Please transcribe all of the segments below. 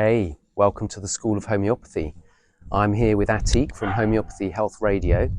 Hey, welcome to the School of Homeopathy. I'm here with Atiq from Homeopathy Health Radio,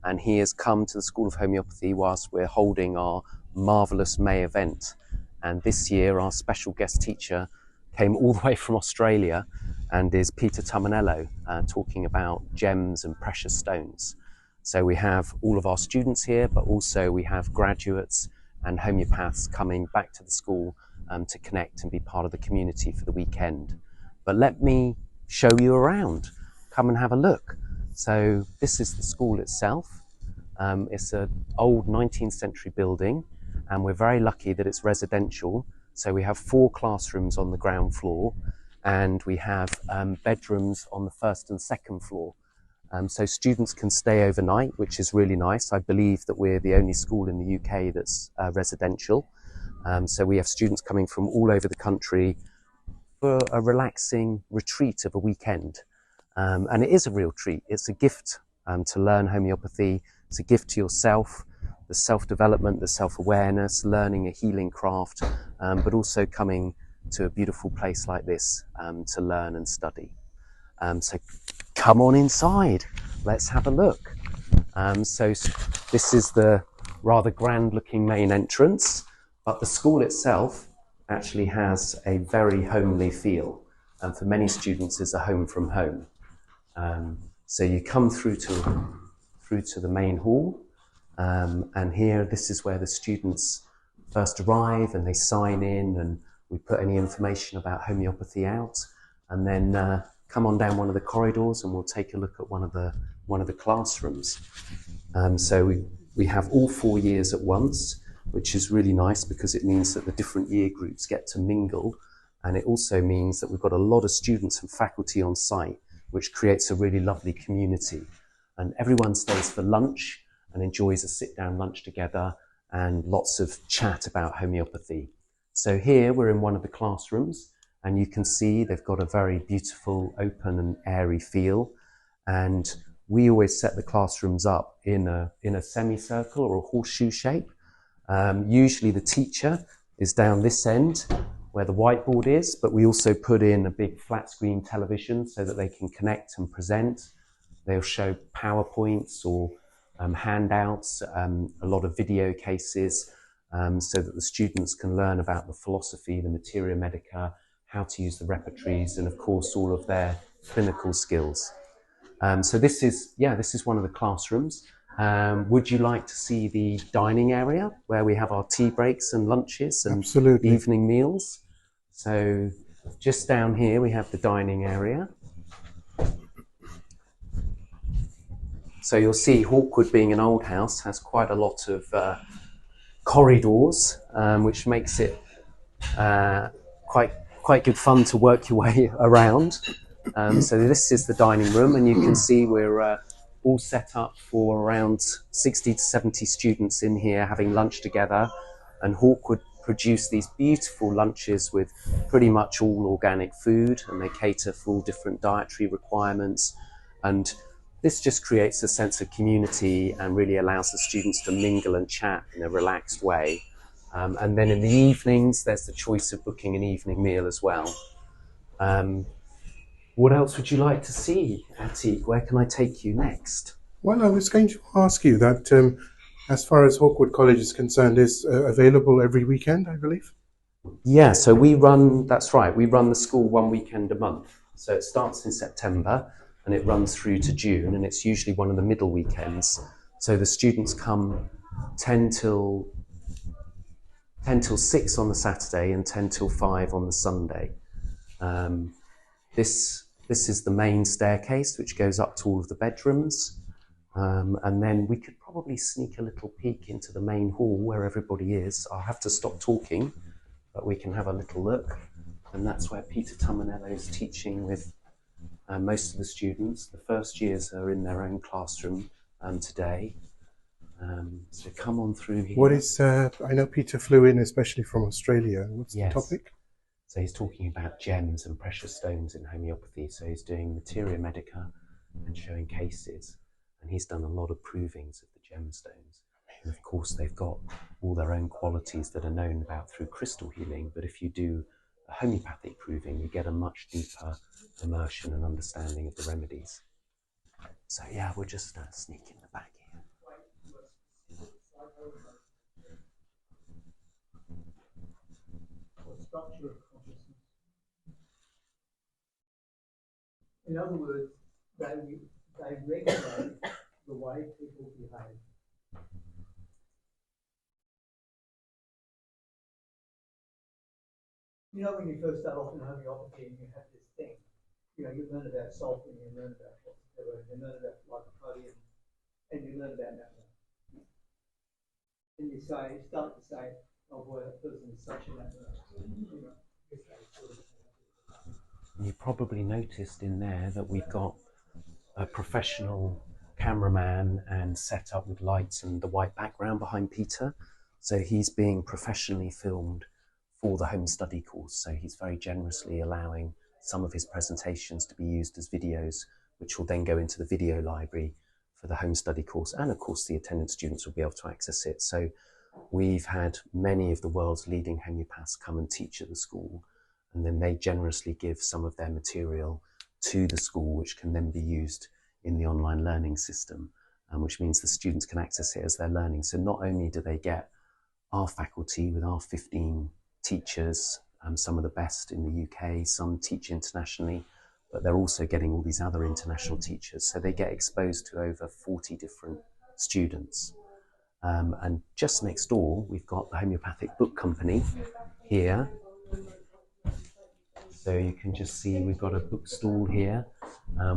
and he has come to the School of Homeopathy whilst we're holding our marvellous May event. And this year our special guest teacher came all the way from Australia and is Peter Tumanello, talking about gems and precious stones. So we have all of our students here, but also we have graduates and homeopaths coming back to the school to connect and be part of the community for the weekend. But let me show you around. Come and have a look. So this is the school itself. It's an old 19th century building, and we're very lucky that it's residential. So we have 4 classrooms on the ground floor, and we have bedrooms on the 1st and 2nd floor. So students can stay overnight, which is really nice. I believe that we're the only school in the UK that's residential. So we have students coming from all over the country for a relaxing retreat of a weekend. And it is a real treat. It's a gift to learn homeopathy. It's a gift to yourself, the self-development, the self-awareness, learning a healing craft, but also coming to a beautiful place like this to learn and study. So come on inside, let's have a look. So this is the rather grand looking main entrance, but the school itself actually has a very homely feel, and for many students is a home from home. So you come through to the main hall, and here this is where the students first arrive and they sign in, and we put any information about homeopathy out, and then come on down one of the corridors and we'll take a look at one of the classrooms. So we have all 4 years at once, which is really nice because it means that the different year groups get to mingle, and it also means that we've got a lot of students and faculty on site, which creates a really lovely community. And everyone stays for lunch and enjoys a sit-down lunch together and lots of chat about homeopathy. So here we're in one of the classrooms, and you can see they've got a very beautiful, open and airy feel. And we always set the classrooms up in a semicircle or a horseshoe shape. Usually the teacher is down this end where the whiteboard is, but we also put in a big flat screen television so that they can connect and present. They'll show PowerPoints or handouts, a lot of video cases, so that the students can learn about the philosophy, the materia medica, how to use the repertories, and of course all of their clinical skills. So this is one of the classrooms. Would you like to see the dining area where we have our tea breaks and lunches and Absolutely. evening meals? So just down here we have the dining area. So you'll see Hawkwood, being an old house, has quite a lot of corridors, which makes it quite good fun to work your way around. So this is the dining room, and you can see we're all set up for around 60 to 70 students in here having lunch together. And Hawkwood produce these beautiful lunches with pretty much all organic food, and they cater for all different dietary requirements. And this just creates a sense of community and really allows the students to mingle and chat in a relaxed way. And then in the evenings, there's the choice of booking an evening meal as well. What else would you like to see, Atiq? Where can I take you next? Well, I was going to ask you that as far as Hawkwood College is concerned, is available every weekend, I believe? Yeah, so we run the school one weekend a month. So it starts in September and it runs through to June, and it's usually one of the middle weekends. So the students come 10 till 6 on the Saturday and 10 till 5 on the Sunday. This is the main staircase which goes up to all of the bedrooms, and then we could probably sneak a little peek into the main hall where everybody is. I'll have to stop talking, but we can have a little look, and that's where Peter Tumanello is teaching with most of the students. The first years are in their own classroom today. So come on through here. What is, I know Peter flew in especially from Australia. What's Yes. the topic? So he's talking about gems and precious stones in homeopathy. So he's doing materia medica and showing cases. And he's done a lot of provings of the gemstones. And of course, they've got all their own qualities that are known about through crystal healing. But if you do a homeopathic proving, you get a much deeper immersion and understanding of the remedies. So yeah, we'll just sneak in the back here. Structure of consciousness. In other words, they regulate the way people behave. You know, when you first start off in homeopathy and you have this thing, you know, you learn about sulfur, you learn about you learn about lycopodium, and you learn about naphtha. And you start to say, oh boy, that person is such an naphtha. You know, you probably noticed in there that we've got a professional cameraman and set up with lights and the white background behind Peter. So he's being professionally filmed for the home study course. So he's very generously allowing some of his presentations to be used as videos, which will then go into the video library for the home study course. And of course, the attendant students will be able to access it. So we've had many of the world's leading homeopaths come and teach at the school, and then they generously give some of their material to the school, which can then be used in the online learning system, which means the students can access it as they're learning. So not only do they get our faculty with our 15 teachers, some of the best in the UK, some teach internationally, but they're also getting all these other international teachers. So they get exposed to over 40 different students. And just next door, we've got the Homeopathic Book Company here. So you can just see we've got a bookstall here.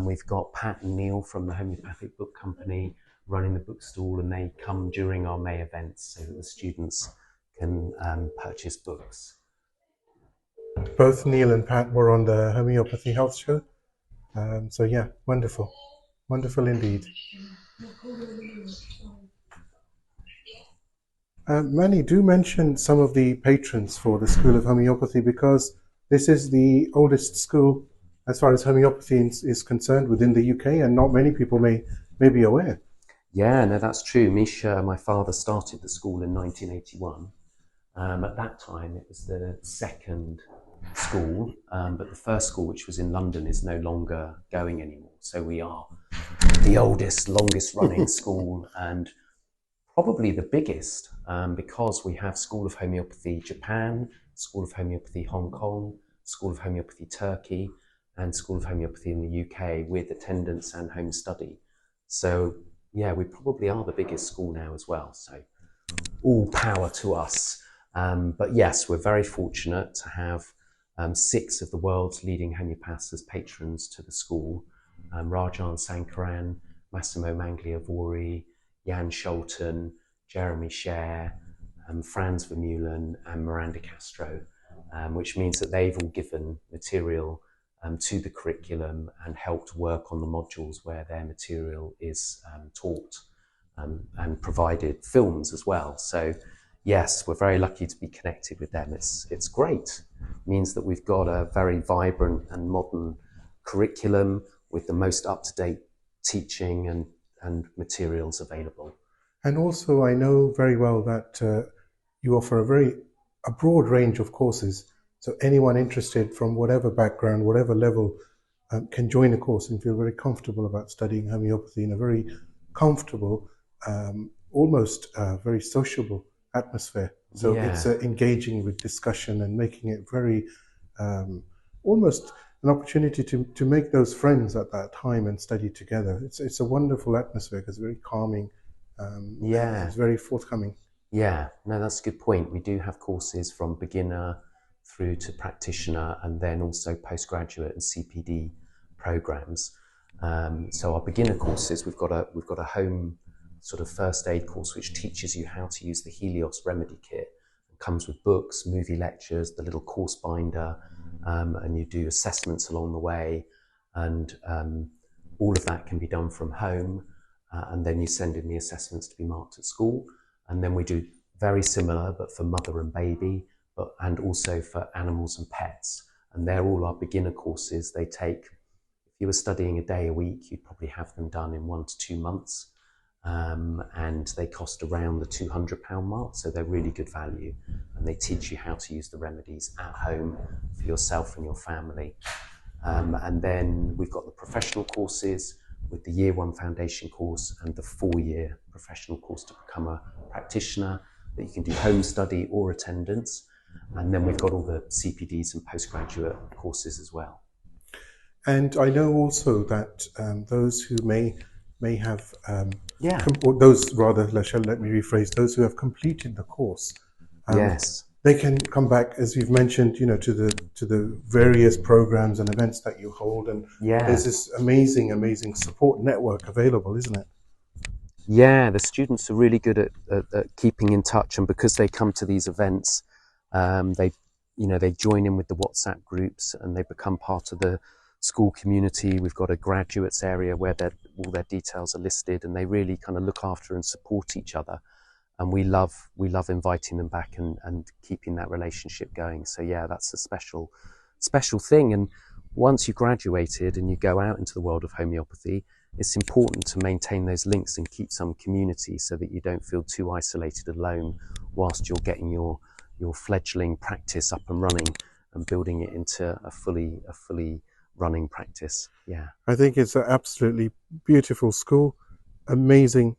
We've got Pat and Neil from the Homeopathic Book Company running the bookstall, and they come during our May events so that the students can purchase books. Both Neil and Pat were on the Homeopathy Health Show. So yeah, wonderful. Wonderful indeed. Mani, do mention some of the patrons for the School of Homeopathy, because this is the oldest school as far as homeopathy is concerned within the UK, and not many people may be aware. Yeah, no, that's true. Misha, my father, started the school in 1981. At that time, it was the second school, but the first school, which was in London, is no longer going anymore. So we are the oldest, longest running school, and probably the biggest, because we have School of Homeopathy Japan, School of Homeopathy Hong Kong, School of Homeopathy Turkey, and School of Homeopathy in the UK, with attendance and home study. So yeah, we probably are the biggest school now as well. So all power to us. But yes, we're very fortunate to have 6 of the world's leading homeopaths as patrons to the school. Rajan Sankaran, Massimo Mangliavori, Jan Scholten, Jeremy Scher, Franz Vermeulen, and Miranda Castro, which means that they've all given material to the curriculum and helped work on the modules where their material is taught, and provided films as well. So yes, we're very lucky to be connected with them. It's great. It means that we've got a very vibrant and modern curriculum with the most up-to-date teaching and materials available. And also, I know very well that you offer a broad range of courses. So anyone interested from whatever background, whatever level, can join a course and feel very comfortable about studying homeopathy in a very comfortable, almost very sociable atmosphere. So Yeah. it's engaging with discussion and making it very almost an opportunity to make those friends at that time and study together. It's a wonderful atmosphere because it's very calming. Yeah. It's very forthcoming. Yeah, no, that's a good point. We do have courses from beginner through to practitioner, and then also postgraduate and CPD programs. So our beginner courses, we've got a home sort of first aid course which teaches you how to use the Helios remedy kit. It comes with books, movie lectures, the little course binder, and you do assessments along the way, and all of that can be done from home, and then you send in the assessments to be marked at school. And then we do very similar, but for mother and baby, and also for animals and pets. And they're all our beginner courses. They take, if you were studying a day a week, you'd probably have them done in 1 to 2 months. and they cost around the £200 mark, so they're really good value, and they teach you how to use the remedies at home for yourself and your family. And then we've got the professional courses with the Year 1 Foundation course and the 4-year professional course to become a practitioner that you can do home study or attendance. And then we've got all the CPDs and postgraduate courses as well. And I know also that those who may have, or let me rephrase, those who have completed the course, Yes. they can come back, as you've mentioned, to the various programs and events that you hold, and there's this amazing support network available, isn't it? Yeah, the students are really good at keeping in touch, and because they come to these events, they join in with the WhatsApp groups and they become part of the school community. We've got a graduates area where all their details are listed, and they really kind of look after and support each other. And we love inviting them back and keeping that relationship going. So yeah, that's a special thing. And once you've graduated and you go out into the world of homeopathy, it's important to maintain those links and keep some community so that you don't feel too isolated alone whilst you're getting your fledgling practice up and running and building it into a fully running practice. Yeah, I think it's an absolutely beautiful school. Amazing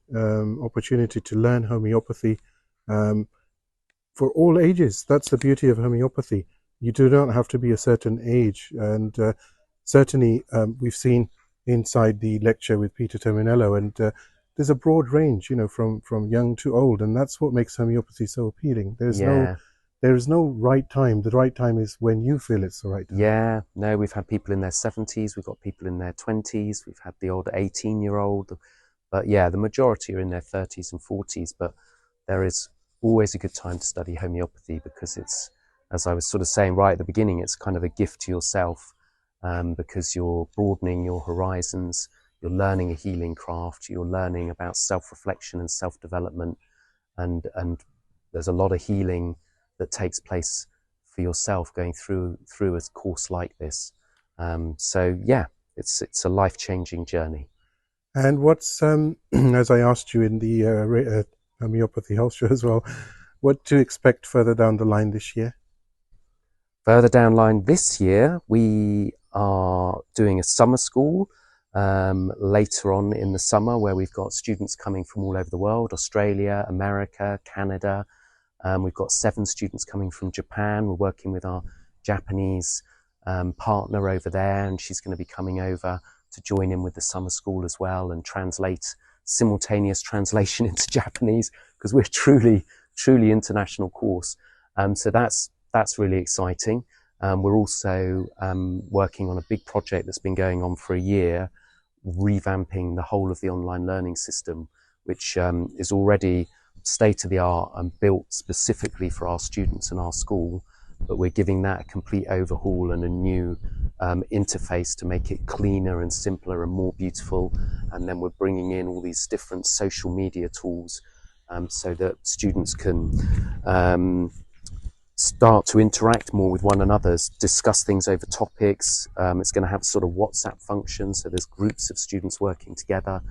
opportunity to learn homeopathy for all ages. That's the beauty of homeopathy. You do not have to be a certain age, and certainly we've seen inside the lecture with Peter Terminello, and there's a broad range, from young to old, and that's what makes homeopathy so appealing. There is no right time. The right time is when you feel it's the right time. Yeah, no, we've had people in their 70s, we've got people in their 20s, we've had the odd 18-year-old, but yeah, the majority are in their 30s and 40s, but there is always a good time to study homeopathy because it's, as I was sort of saying right at the beginning, it's kind of a gift to yourself because you're broadening your horizons, you're learning a healing craft, you're learning about self-reflection and self-development, and there's a lot of healing that takes place for yourself going through a course like this. So yeah, it's a life-changing journey. And what's, as I asked you in the Homeopathy Health Show as well, what to expect further down the line this year? Further down the line this year, we are doing a summer school later on in the summer where we've got students coming from all over the world, Australia, America, Canada. We've got 7 students coming from Japan. We're working with our Japanese partner over there, and she's going to be coming over to join in with the summer school as well and simultaneous translation into Japanese, because we're truly international course. So that's really exciting. We're also working on a big project that's been going on for a year, revamping the whole of the online learning system, which is already state-of-the-art and built specifically for our students and our school, but we're giving that a complete overhaul and a new interface to make it cleaner and simpler and more beautiful. And then we're bringing in all these different social media tools so that students can start to interact more with one another, discuss things over topics. It's going to have sort of WhatsApp function, so there's groups of students working together.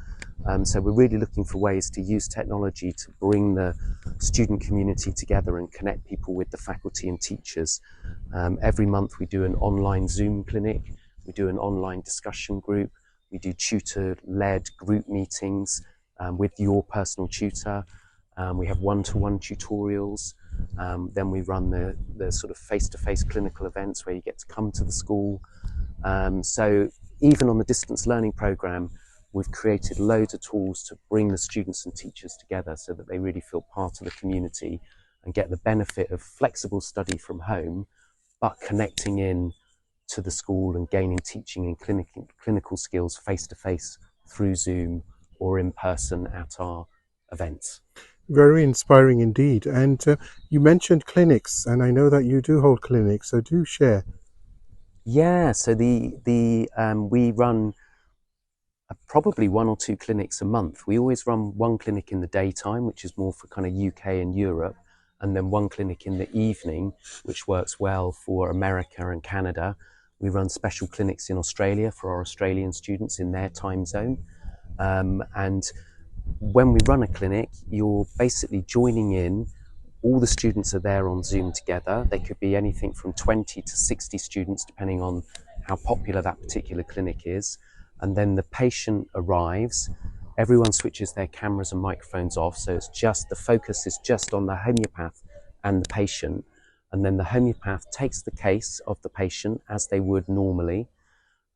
So we're really looking for ways to use technology to bring the student community together and connect people with the faculty and teachers. Every month we do an online Zoom clinic, we do an online discussion group, we do tutor-led group meetings with your personal tutor. We have one-to-one tutorials. Then we run the sort of face-to-face clinical events where you get to come to the school. So even on the distance learning program, we've created loads of tools to bring the students and teachers together so that they really feel part of the community and get the benefit of flexible study from home, but connecting in to the school and gaining teaching and clinical skills face-to-face through Zoom or in person at our events. Very inspiring indeed. And you mentioned clinics, and I know that you do hold clinics, so do share. Yeah, so we run probably 1 or 2 clinics a month. We always run one clinic in the daytime, which is more for kind of UK and Europe, and then one clinic in the evening, which works well for America and Canada. We run special clinics in Australia for our Australian students in their time zone. And when we run a clinic, you're basically joining in. All the students are there on Zoom together. They could be anything from 20 to 60 students, depending on how popular that particular clinic is. And then the patient arrives. Everyone switches their cameras and microphones off, so it's just, the focus is just on the homeopath and the patient. And then the homeopath takes the case of the patient as they would normally.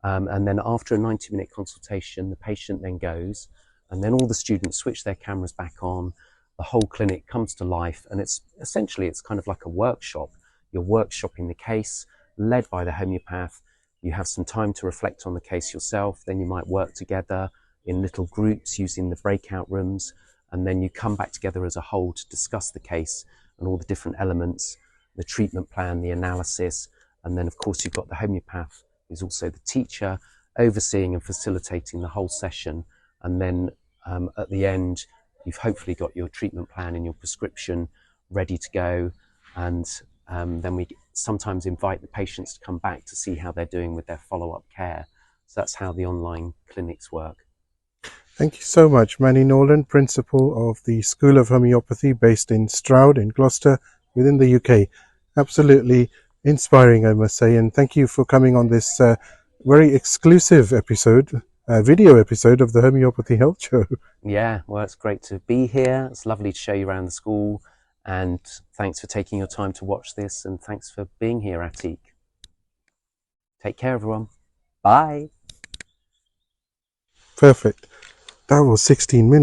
And then after a 90-minute consultation, the patient then goes, and then all the students switch their cameras back on. The whole clinic comes to life, and it's essentially, it's kind of like a workshop. You're workshopping the case, led by the homeopath. You have some time to reflect on the case yourself. Then you might work together in little groups using the breakout rooms, and then you come back together as a whole to discuss the case and all the different elements, the treatment plan, the analysis, and then of course you've got the homeopath who's also the teacher, overseeing and facilitating the whole session. And then at the end, you've hopefully got your treatment plan and your prescription ready to go. And then we sometimes invite the patients to come back to see how they're doing with their follow-up care. So that's how the online clinics work. Thank you so much, Mani Norland, Principal of the School of Homeopathy based in Stroud in Gloucester within the UK. Absolutely inspiring, I must say, and thank you for coming on this very exclusive episode, video episode of the Homeopathy Health Show. Yeah, well, it's great to be here. It's lovely to show you around the school, and thanks for taking your time to watch this, and thanks for being here, Atiq. Take care, everyone. Bye. Perfect. That was 16 minutes.